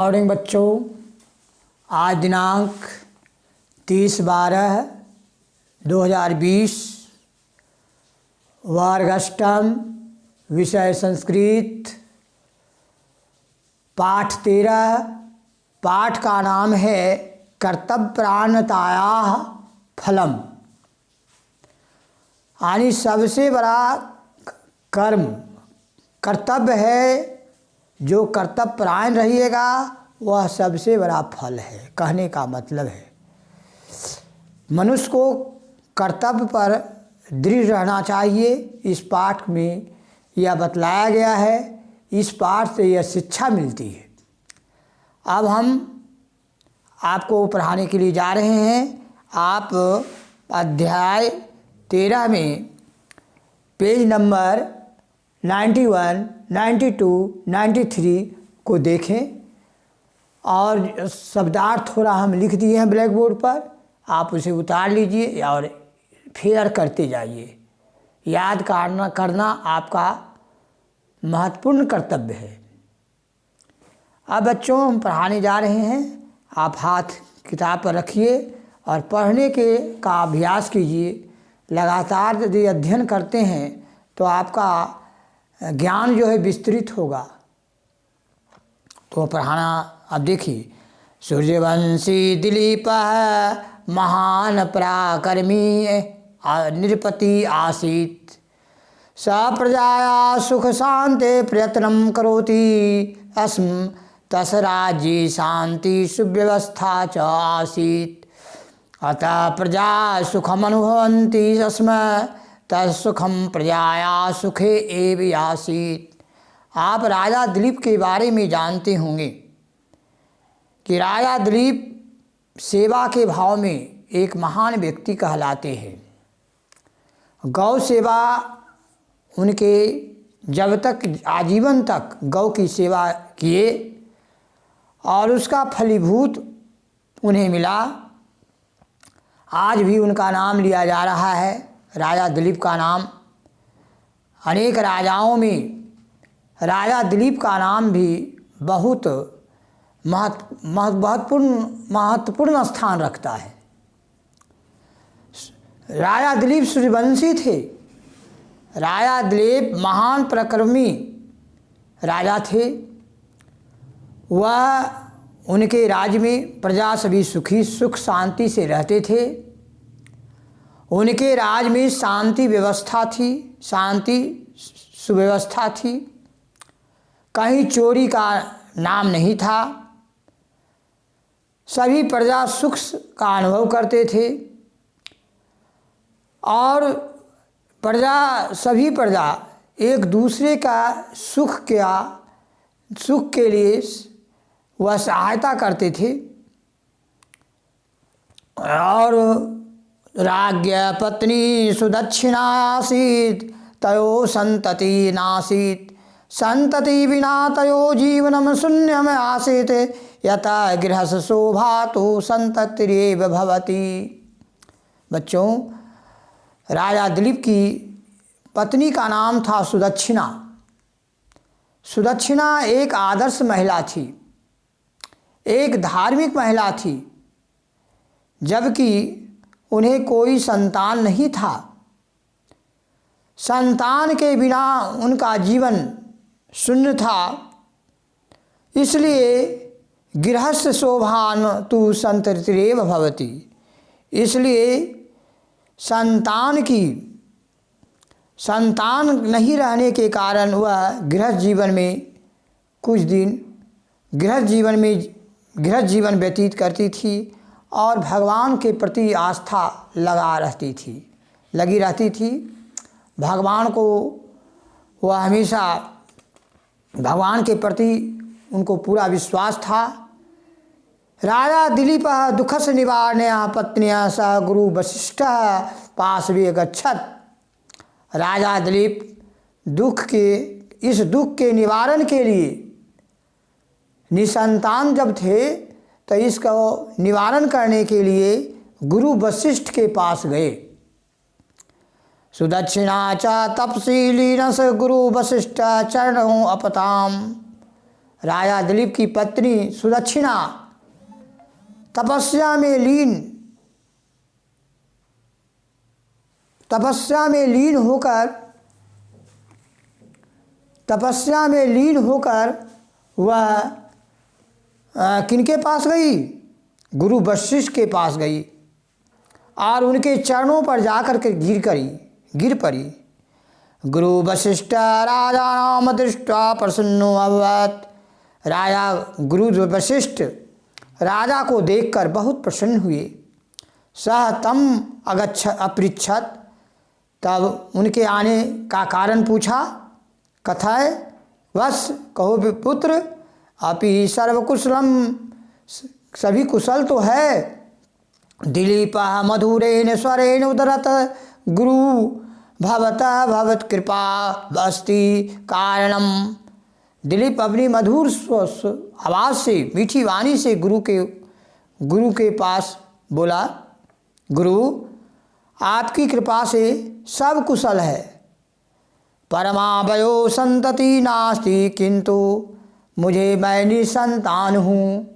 Morning बच्चों, आज दिनांक 30/12/2020, वर्ग अष्टम, विषय संस्कृत, पाठ 13। पाठ का नाम है कर्तव्यपरायणतायाः फलम। यानी सबसे बड़ा कर्म कर्तव्य है। जो कर्तव्यपरायण रहिएगा वह सबसे बड़ा फल है। कहने का मतलब है मनुष्य को कर्तव्य पर दृढ़ रहना चाहिए। इस पाठ में यह बतलाया गया है। इस पाठ से यह शिक्षा मिलती है। अब हम आपको पढ़ाने के लिए जा रहे हैं। आप अध्याय 13 में पेज नंबर 91, 92, 93 को देखें और शब्दार्थ थोड़ा हम लिख दिए हैं ब्लैक बोर्ड पर। आप उसे उतार लीजिए और फेयर करते जाइए। याद करना आपका महत्वपूर्ण कर्तव्य है। अब बच्चों, हम पढ़ाने जा रहे हैं। आप हाथ किताब पर रखिए और पढ़ने का अभ्यास कीजिए। लगातार यदि अध्ययन करते हैं तो आपका ज्ञान जो है विस्तृत होगा। तो पढ़ाना अब देखिए। सूर्यवंशी दिलीप महान पराक्रमी नृपति आसीत्। स प्रजाया सुख शांति प्रयत्नं करोति अस्म तस् राज्ये शांति सुव्यवस्था च आसीत्। अतः प्रजा सुखमनुभवन्ति स्म तत्सुखम प्रजाया सुखे एव आसीत्। आप राजा दिलीप के बारे में जानते होंगे कि राजा दिलीप सेवा के भाव में एक महान व्यक्ति कहलाते हैं। गौ सेवा उनके जब तक आजीवन तक गौ की सेवा किए और उसका फलीभूत उन्हें मिला। आज भी उनका नाम लिया जा रहा है। राजा दिलीप का नाम अनेक राजाओं में राजा दिलीप का नाम भी बहुत महत्वपूर्ण स्थान रखता है। राजा दिलीप सूर्यवंशी थे। राजा दिलीप महान पराक्रमी राजा थे। वह उनके राज्य में प्रजा सभी सुख शांति से रहते थे। उनके राज में शांति व्यवस्था थी, शांति सुव्यवस्था थी। कहीं चोरी का नाम नहीं था। सभी प्रजा सुख का अनुभव करते थे और सभी प्रजा एक दूसरे का सुख के लिए वह सहायता करते थे। और राज्ञ पत्नी सुदक्षिणा आसीत् तयो संतति नासीत्। संतति विना तयो जीवनम शून्यम आसीत्। यथा गृहस्थ शोभा तो संततिरेव भवति। बच्चों, राजा दिलीप की पत्नी का नाम था सुदक्षिणा। सुदक्षिणा एक आदर्श महिला थी, एक धार्मिक महिला थी। जबकि उन्हें कोई संतान नहीं था। संतान के बिना उनका जीवन शून्य था। इसलिए गृहस्थ शोभान तु संततिरेव भवति। इसलिए संतान नहीं रहने के कारण वह गृहस्थ जीवन व्यतीत करती थी और भगवान के प्रति आस्था लगी रहती थी। भगवान को वह हमेशा भगवान के प्रति उनको पूरा विश्वास था। राजा दिलीप दुखस निवारण्य पत्निया सह गुरु वशिष्ठ पार्श्वे गच्छत्। राजा दिलीप इस दुख के निवारण के लिए निसंतान जब थे तो इसका निवारण करने के लिए गुरु वशिष्ठ के पास गए। सुदक्षिणा च तपसीली नस गुरु वशिष्ठ चरणों अपताम। राजा दिलीप की पत्नी सुदक्षिणा तपस्या में लीन होकर वह किनके पास गई? गुरु वशिष्ठ के पास गई और उनके चरणों पर जाकर के गिर पड़ी। गुरु वशिष्ठ राजा नाम दृष्ट्वा प्रसन्नो अभवत्। राजा गुरु वशिष्ठ राजा को देखकर बहुत प्रसन्न हुए। सह तम अपृच्छत, तब उनके आने का कारण पूछा। कथय वश, कहो पुत्र, अपि सर्वकुशलम, सभी कुशल तो है। दिलीप मधुरेण स्वरेण उदरत गुरु भवतः भवत्कृपा अस्ति कारणम। दिलीप अपनी मधुर आवाज़ से, मीठी वाणी से गुरु के पास बोला, गुरु आपकी कृपा से सब कुशल है। परमावयो संतति नास्ति, किंतु मैं निसंतान हूँ।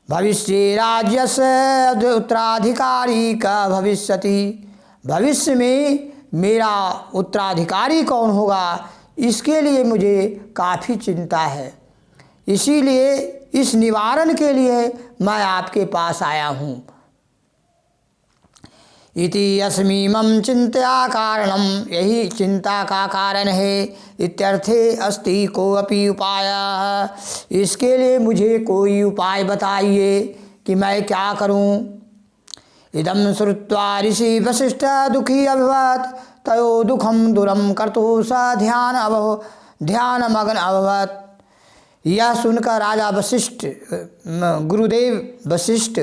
भविष्य राज्य से उत्तराधिकारी का भविष्यति, भविष्य में मेरा उत्तराधिकारी कौन होगा, इसके लिए मुझे काफ़ी चिंता है। इसीलिए इस निवारण के लिए मैं आपके पास आया हूँ। इति अस्मिमं चिंत्या कारणम, यही चिंता का कारण है। इत्यर्थे अस्ति कोऽपि उपाय, इसके लिए मुझे कोई उपाय बताइए कि मैं क्या करूं। इदं श्रुत्वा ऋषि वसिष्ठ दुखी अभवत्, तयो दुखम दूरम कर्तुः स ध्यानमग्न अभवत्। यह सुनकर राजा वशिष्ठ, गुरुदेव वशिष्ठ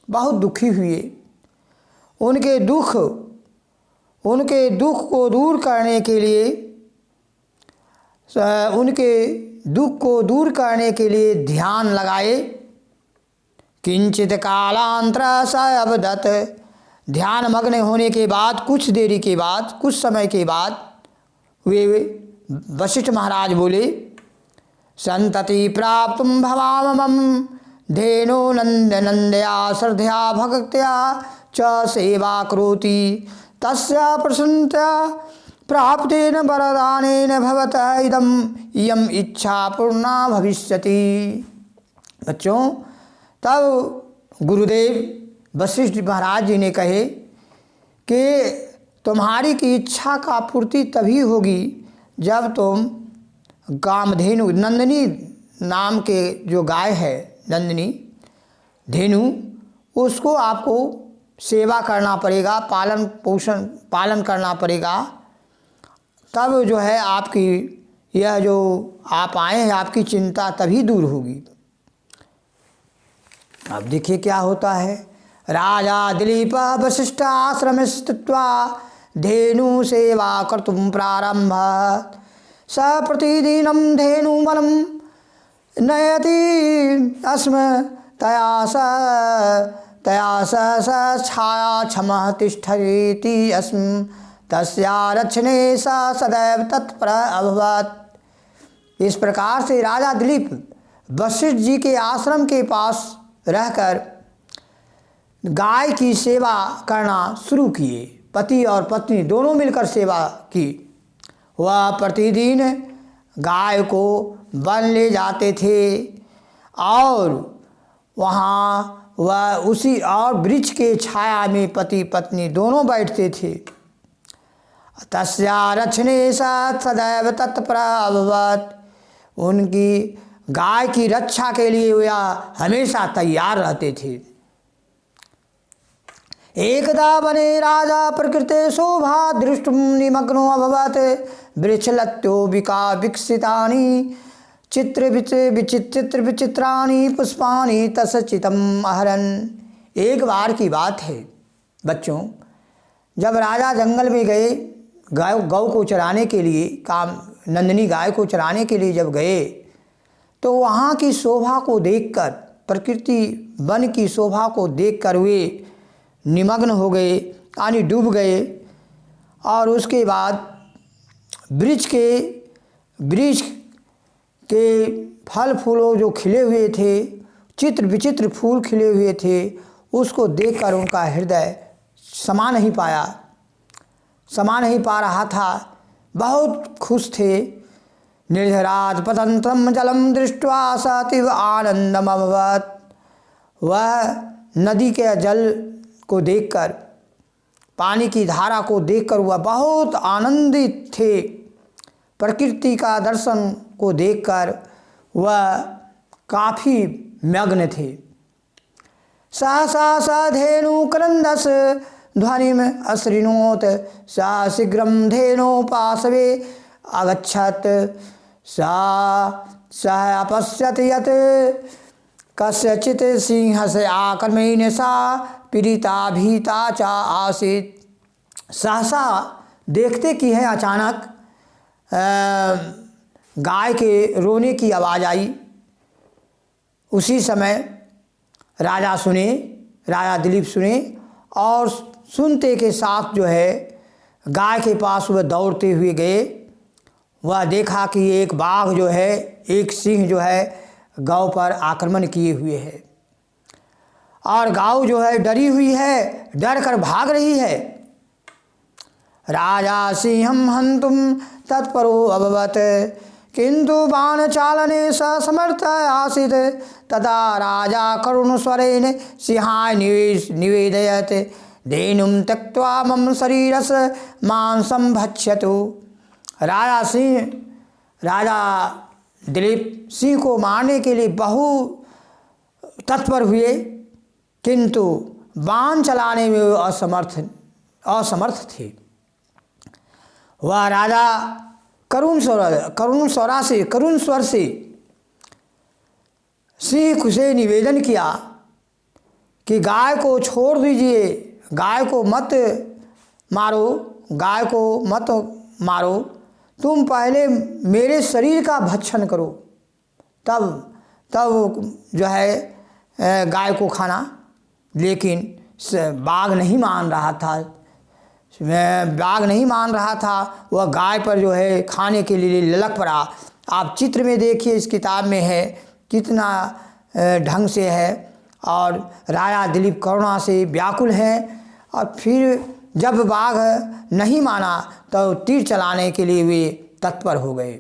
बहुत दुखी हुए। उनके दुख को दूर करने के लिए ध्यान लगाए। किंचित कालांतर स अवदत्, ध्यान मग्न होने के बाद कुछ समय के बाद वे वशिष्ठ महाराज बोले, संतति प्राप्तुं भवामं धेनो नंदया श्रद्धया भक्त्या च सेवा करोति, तस्या प्रसन्नतया प्राप्तेन वरदानेन भवतः इयम इच्छा पूर्णा भविष्यति। बच्चों, तब गुरुदेव वशिष्ठ महाराज जी ने कहे कि तुम्हारी की इच्छा का पूर्ति तभी होगी जब तुम कामधेनु, नंदिनी नाम के जो गाय है, नंदिनी धेनु, उसको आपको सेवा करना पड़ेगा, पालन करना पड़ेगा। तब जो है आपकी यह जो आप आए हैं, आपकी चिंता तभी दूर होगी। अब देखिए क्या होता है। राजा दिलीप वशिष्ठ आश्रम स्थित्वा धेनु सेवा कर्तुं प्रारंभ, स प्रतिदिनं धेनुमलं नयति अस्म तया स छाया क्षमः तिष्ठति अस्म, तस्या रक्षणे स सदैव तत्पर अभवत्। इस प्रकार से राजा दिलीप वशिष्ठ जी के आश्रम के पास रहकर गाय की सेवा करना शुरू किए। पति और पत्नी दोनों मिलकर सेवा की। वह प्रतिदिन गाय को वन ले जाते थे और वहाँ वह उसी और वृक्ष के छाया में पति पत्नी दोनों बैठते थे। तस्या रक्षणे सदैव तत्पर अभवत्, उनकी गाय की रक्षा के लिए वह हमेशा तैयार रहते थे। एकदा वने राजा प्रकृते शोभा दृष्टुं निमग्नो अभवत्, वृक्षलत्यो विकसितानि चित्र विचित्राणि पुष्पाणि तस्चितम् अहरन्। एक बार की बात है बच्चों, जब राजा जंगल में गए गौ को चराने के लिए, नंदिनी गाय को चराने के लिए जब गए, तो वहाँ की शोभा को देखकर, प्रकृति वन की शोभा को देखकर वे निमग्न हो गए, यानी डूब गए। और उसके बाद वृक्ष के फल फूलों जो खिले हुए थे, चित्र विचित्र फूल खिले हुए थे, उसको देखकर उनका हृदय समा नहीं पा रहा था। बहुत खुश थे। निर्झरात् पतन्तं जलं दृष्ट्वा स अतीव आनंदम् अभवत्। वह नदी के जल को देखकर, पानी की धारा को देखकर वह बहुत आनंदित थे। प्रकृति का दर्शन को देखकर वह काफ़ी मग्न थे। सहसा स धेनुक्रन्दस ध्वनिम् अशृणोत् सा शीघ्रं धेनोपाशवे अगच्छत्। सः अपश्यत् यत् कस्यचित् सिंहस्य आक्रमणेन सा पीड़िता भीता च आसीत्। सहसा देखते कि है अचानक गाय के रोने की आवाज़ आई। उसी समय राजा दिलीप सुने और सुनते के साथ जो है गाय के पास वह दौड़ते हुए गए। वह देखा कि एक बाघ जो है, एक सिंह जो है गौ पर आक्रमण किए हुए है और गौ जो है डरी हुई है, डर कर भाग रही है। राजा सिंहं हन्तुं तत्परो अभवत् किंतु बाणचालने स समर्थ आसीत्। तदा राजा करुणस्वरेण सिंहाय निवेदयत् धेनुं त्यक्त्वा मम शरीरस्य मांसं भक्ष्यतु। राजा दिलीप सिंह को मारने के लिए बहु तत्पर हुए, किंतु बाण चलाने में वे असमर्थ थे। वह राजा करुण स्वर से सिंह से निवेदन किया कि गाय को छोड़ दीजिए, गाय को मत मारो, तुम पहले मेरे शरीर का भक्षण करो, तब जो है गाय को खाना। लेकिन बाघ नहीं मान रहा था। वह गाय पर जो है खाने के लिए ललक पड़ा। आप चित्र में देखिए, इस किताब में है कितना ढंग से है। और राजा दिलीप करुणा से व्याकुल हैं। और फिर जब बाघ नहीं माना तो तीर चलाने के लिए वे तत्पर हो गए।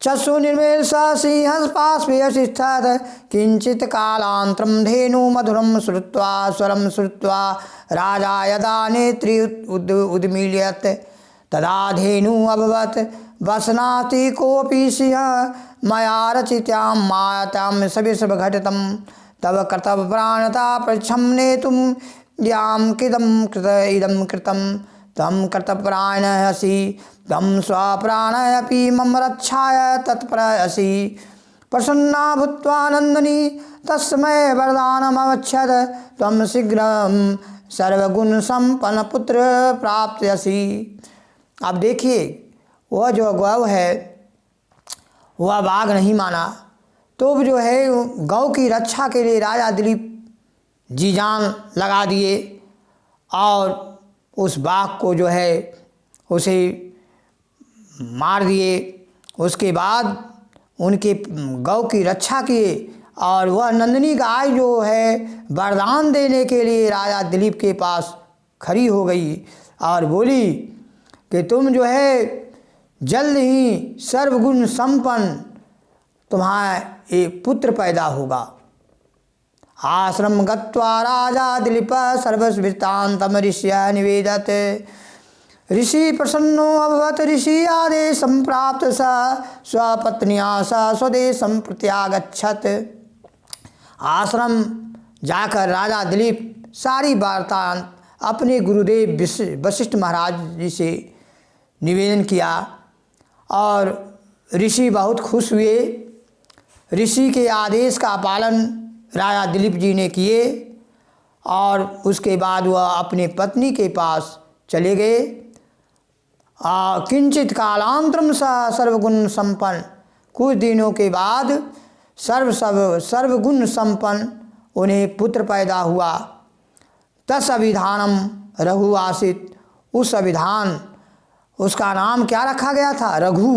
चक्षु निर्मेल सिंह पार्श्वेऽतिष्ठत् किंचित कालांतरं धेनु मधुरं श्रुत्वा स्वरं श्रुत्वा राजा यदा नेत्री उद्मील्यत तदा धेनु अभवत् वसनाति कोऽपि सिंह मया रचितां मायातां सविषघटितं तव कर्तव्य प्राणता प्रच्छं नेतुं यां इदं कृतं तम कर्तव्यपरायणः असि तम स्वप्राणयपि मम रक्षाय तत्परसि। प्रसन्ना भूत्वा नंदिनी तस्मै वरदानमवच्छत् त्वं शीघ्रं सर्वगुण संपन्न पुत्र प्राप्स्यसि। आप देखिए, वह जो गौ है वह बाघ नहीं माना, तो जो है गौ की रक्षा के लिए राजा दिलीप जी जान लगा दिए और उस बाघ को जो है उसे मार दिए। उसके बाद उनके गौ की रक्षा किए और वह नंदिनी गाय जो है वरदान देने के लिए राजा दिलीप के पास खड़ी हो गई और बोली कि तुम जो है जल्द ही सर्वगुण संपन्न तुम्हारा एक पुत्र पैदा होगा। आश्रम गत्वा राजा दिलीप सर्ववृत्तान्तं ऋषिः निवेदत्। ऋषि प्रसन्नो अभवत्। ऋषि आदेशं प्राप्त स स्वपत्न्या सह स्वदेशं प्रत्यागच्छत्। आश्रम जाकर राजा दिलीप सारी वार्ता अपने गुरुदेव वशिष्ठ महाराज जी से निवेदन किया और ऋषि बहुत खुश हुए। ऋषि के आदेश का पालन राजा दिलीप जी ने किए और उसके बाद वह अपने पत्नी के पास चले गए। किंचित कालांतरम सर्वगुण संपन्न, कुछ दिनों के बाद सर्वगुण संपन्न उन्हें पुत्र पैदा हुआ। तस् अभिधानम रघु आसित। उस अभिधान उसका नाम क्या रखा गया था? रघु।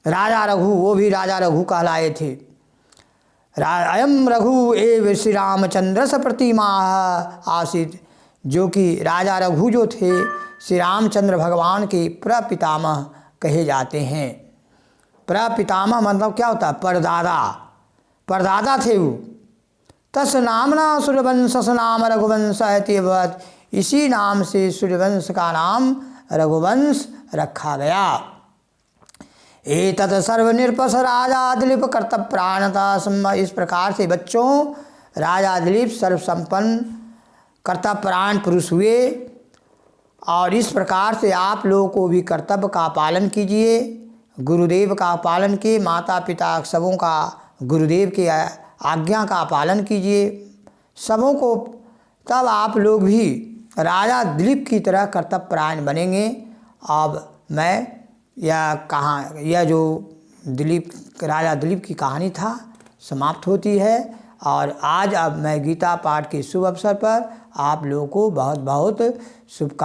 राजा रघु, वो भी राजा रघु कहलाए थे। अयम रघु एव श्री रामचंद्र स प्रतिमा आसित, जो कि राजा रघु जो थे श्री रामचंद्र भगवान के प्रपितामह कहे जाते हैं। प्रपितामह मतलब क्या होता है? परदादा, परदादा थे वो। तस नामना सूर्यवंश नाम रघुवंश है, इसी नाम से सूर्यवंश का नाम रघुवंश रखा गया। एतत् सर्वनिर्पस राजा दिलीप कर्तव्य प्राणता, इस प्रकार से बच्चों राजा दिलीप सर्वसंपन्न कर्तव्य प्राण पुरुष हुए। और इस प्रकार से आप लोगों को भी कर्तव्य का पालन कीजिए, गुरुदेव का पालन किए, माता पिता सबों का गुरुदेव की आज्ञा का पालन कीजिए सबों को, तब आप लोग भी राजा दिलीप की तरह कर्तव्यपरायण बनेंगे। अब मैं यह जो राजा दिलीप की कहानी था समाप्त होती है। और आज अब मैं गीता पाठ के शुभ अवसर पर आप लोगों को बहुत बहुत शुभकामनाएं